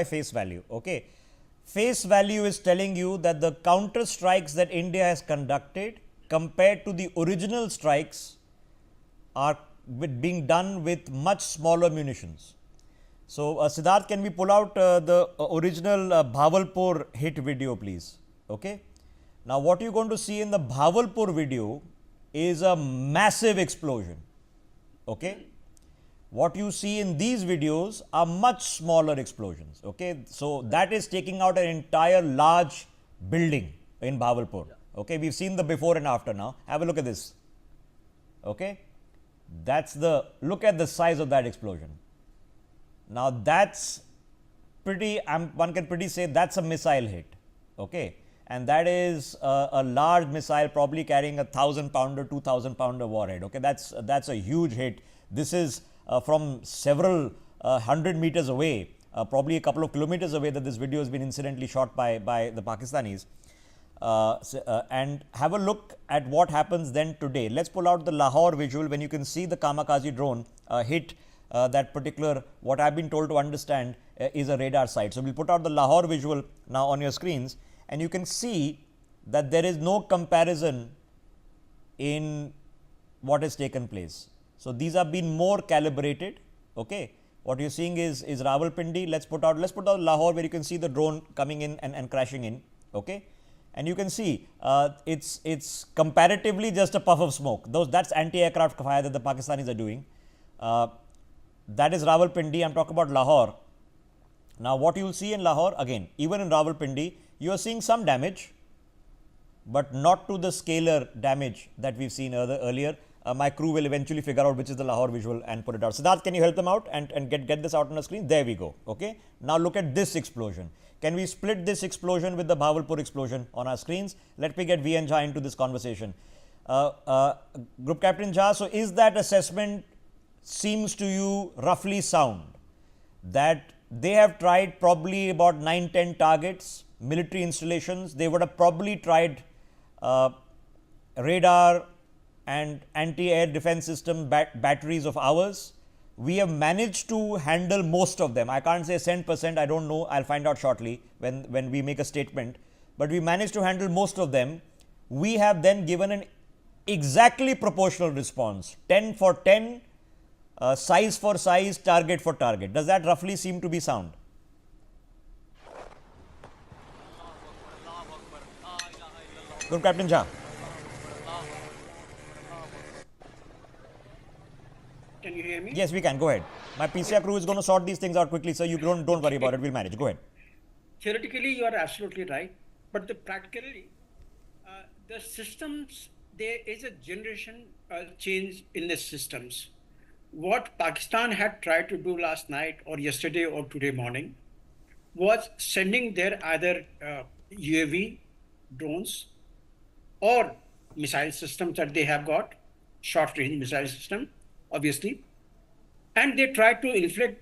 face value. Okay, face value is telling you that the counter strikes that India has conducted compared to the original strikes are being done with much smaller munitions. So, Siddharth, can we pull out the original Bhavalpur hit video, please? Okay. Now, what you're going to see in the Bhavalpur video is a massive explosion. Okay. What you see in these videos are much smaller explosions. Okay. So, that is taking out an entire large building in Bhavalpur. Okay. We've seen the before and after now. Have a look at this. Okay. That's the, look at the size of that explosion. Now, that's pretty, one can pretty say that's a missile hit. Okay. And that is a large missile, probably carrying 1,000-pounder, 2,000-pounder warhead. Okay. That's a huge hit. This is from several 100 meters away, probably a couple of kilometers away, that this video has been incidentally shot by the Pakistanis. And have a look at what happens then today. Let's pull out the Lahore visual when you can see the kamikaze drone hit that particular, what I've been told to understand is a radar site. So, we'll put out the Lahore visual now on your screens, and you can see that there is no comparison in what has taken place. So, these have been more calibrated. Okay. What you're seeing is Rawalpindi. Let's put out Lahore, where you can see the drone coming in and crashing in. Okay. And you can see it's comparatively just a puff of smoke. That's anti-aircraft fire that the Pakistanis are doing. That is Rawalpindi. I'm talking about Lahore. Now, what you will see in Lahore, again, even in Rawalpindi, you are seeing some damage, but not to the scalar damage that we've seen earlier. My crew will eventually figure out which is the Lahore visual and put it out. Siddharth, can you help them out and get this out on the screen? There we go. Okay. Now, look at this explosion. Can we split this explosion with the Bhavalpur explosion on our screens? Let me get VN Jha into this conversation. Group Captain Jha, so is that assessment seems to you roughly sound, that they have tried probably about 9-10 targets, military installations? They would have probably tried radar and anti-air defense system batteries of ours. We have managed to handle most of them. I can't say 100%, I don't know, I'll find out shortly when we make a statement, but we managed to handle most of them. We have then given an exactly proportional response, 10 for 10, size for size, target for target. Does that roughly seem to be sound? Group Captain Jha. Can you hear me? Yes, we can. Go ahead. My PCR crew is going to sort these things out quickly, so you don't worry about it. We'll manage. Go ahead. Theoretically, you are absolutely right, but practically, the systems, there is a generation change in the systems. What Pakistan had tried to do last night or yesterday or today morning was sending their either UAV drones or missile systems that they have got, short range missile system, obviously, and they tried to inflict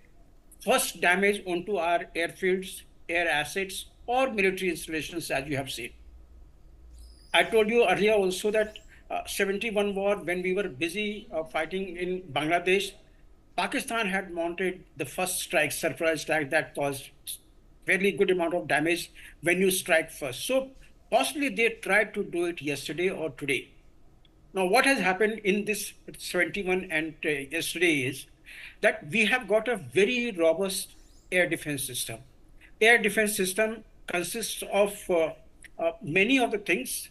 first damage onto our airfields, air assets, or military installations, as you have seen. I told you earlier also that 71 war, when we were busy fighting in Bangladesh, Pakistan had mounted the first strike, surprise strike, that caused fairly good amount of damage when you strike first. So possibly they tried to do it yesterday or today. Now, what has happened in this 71 and yesterday is that we have got a very robust air defense system. Air defense system consists of many of the things.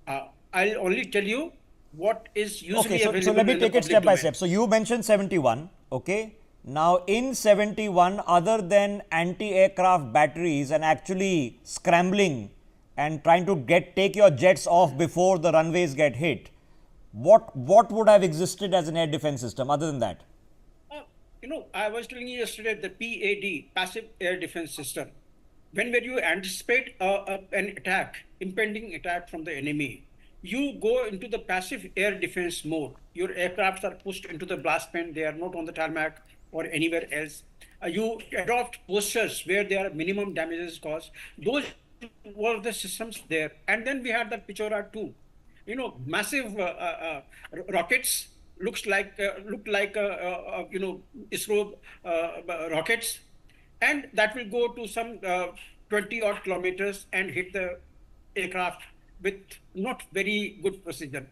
I'll only tell you what is usually available. So let me take it step by step. So you mentioned 71. Okay. Now, in 71, other than anti-aircraft batteries and actually scrambling and trying to take your jets off before the runways get hit, what would have existed as an air defense system other than that? I was telling you yesterday, the PAD, passive air defense system. When you anticipate an attack, impending attack from the enemy, you go into the passive air defense mode. Your aircrafts are pushed into the blast pen. They are not on the tarmac or anywhere else. You adopt postures where there are minimum damages caused. Those were the systems there. And then we had the Pichora 2. Massive rockets, looked like ISRO rockets. and that will go to some 20 odd kilometers and hit the aircraft with not very good precision.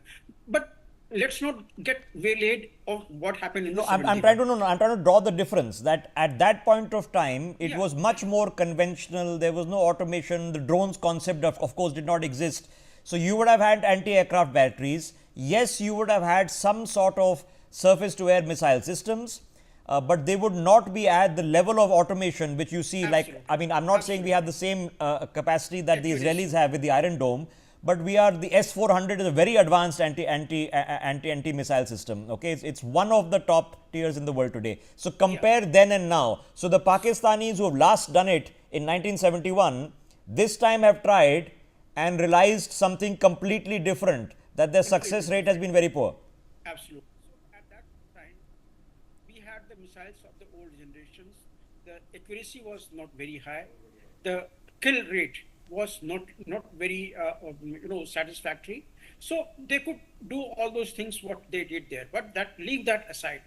But let's not get waylaid of what happened in No, the I'm 71. trying to no, no, I'm trying to draw the difference that at that point of time it Yeah. was much more conventional. There was no automation. The drones concept of course did not exist. So you would have had anti-aircraft batteries. Yes, you would have had some sort of surface-to-air missile systems, but they would not be at the level of automation which you see. Like, Absolutely. I mean, I'm not saying we have the same capacity that the Accuracy. Israelis have with the Iron Dome, but we are the S-400 is a very advanced anti missile system. Okay, it's one of the top tiers in the world today. So compare then and now. So the Pakistanis who have last done it in 1971, this time have tried and realized something completely different, that their success rate has been very poor. Absolutely. So at that time, we had the missiles of the old generations. The accuracy was not very high. The kill rate was not very satisfactory. So they could do all those things what they did there. But that leave that aside.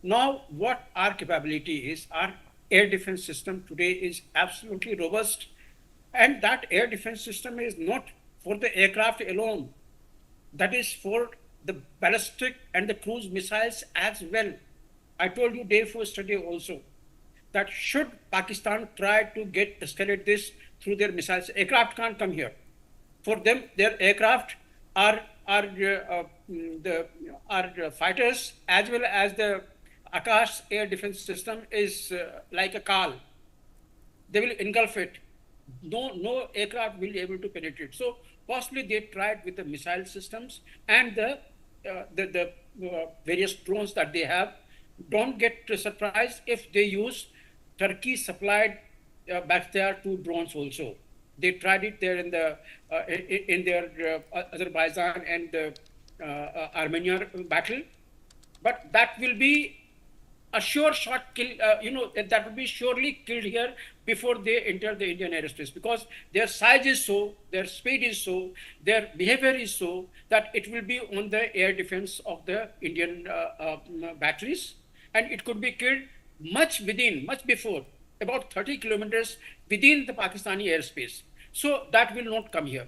Now, what our capability is, our air defense system today is absolutely robust, and that air defense system is not for the aircraft alone. That is for the ballistic and the cruise missiles as well. I told you day before yesterday also that should Pakistan try to escalate this through their missiles, aircraft can't come here. For them, their aircraft are fighters, as well as the Akash air defense system is like a car. They will engulf it. No aircraft will be able to penetrate. So possibly they tried with the missile systems and the various drones that they have. Don't get surprised if they use Turkey supplied Bakhtiar 2 drones also. They tried it there in their Azerbaijan and Armenia battle, but that will be a sure shot kill, that will be surely killed here before they enter the Indian airspace, because their size is so, their speed is so, their behavior is so that it will be on the air defense of the Indian batteries, and it could be killed much before, about 30 kilometers within the Pakistani airspace. So that will not come here.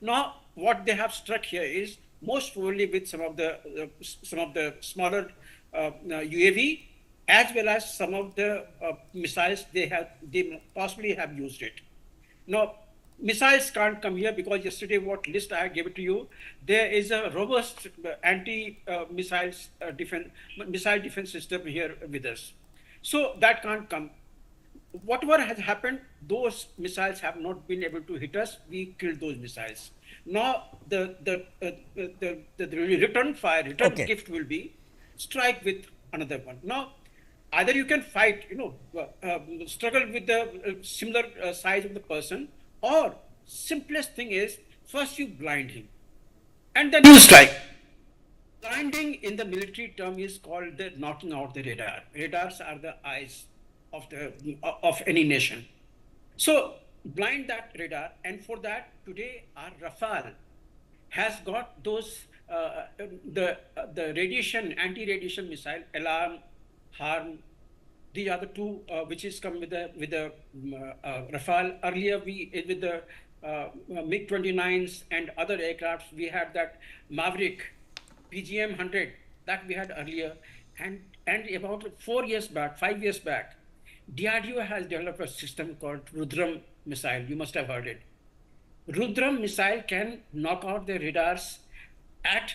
Now, what they have struck here is most probably with some of the smaller UAV, as well as some of the missiles they possibly have used it. Now, missiles can't come here because yesterday what list I gave it to you, there is a robust missile defense system here with us. So that can't come. Whatever has happened, those missiles have not been able to hit us. We killed those missiles. Now the return Okay. gift will be strike with another one. Now either you can fight, struggle with the similar size of the person, or simplest thing is first you blind him and then you strike. Blinding in the military term is called the knocking out the radar. Radars are the eyes of any nation. So blind that radar, and for that today our Rafale has got those the radiation anti-radiation missile alarm, harm. These are the two which is come with the Rafale. Earlier we with the MiG-29s and other aircrafts we had that Maverick PGM 100 that we had earlier, and about 4 years back, 5 years back, DRDO has developed a system called Rudram missile. You must have heard it. Rudram missile can knock out the radars at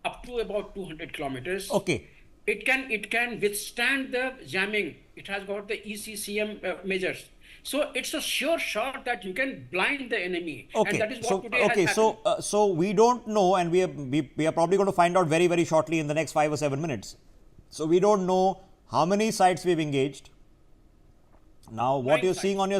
up to about 200 kilometers. Okay. It can withstand the jamming. It has got the ECCM measures. So it's a sure shot that you can blind the enemy. Okay. And that is what today has happened. So we don't know, and we are probably going to find out very shortly in the next 5 or 7 minutes. So we don't know how many sites we've engaged. Now, what you're seeing on your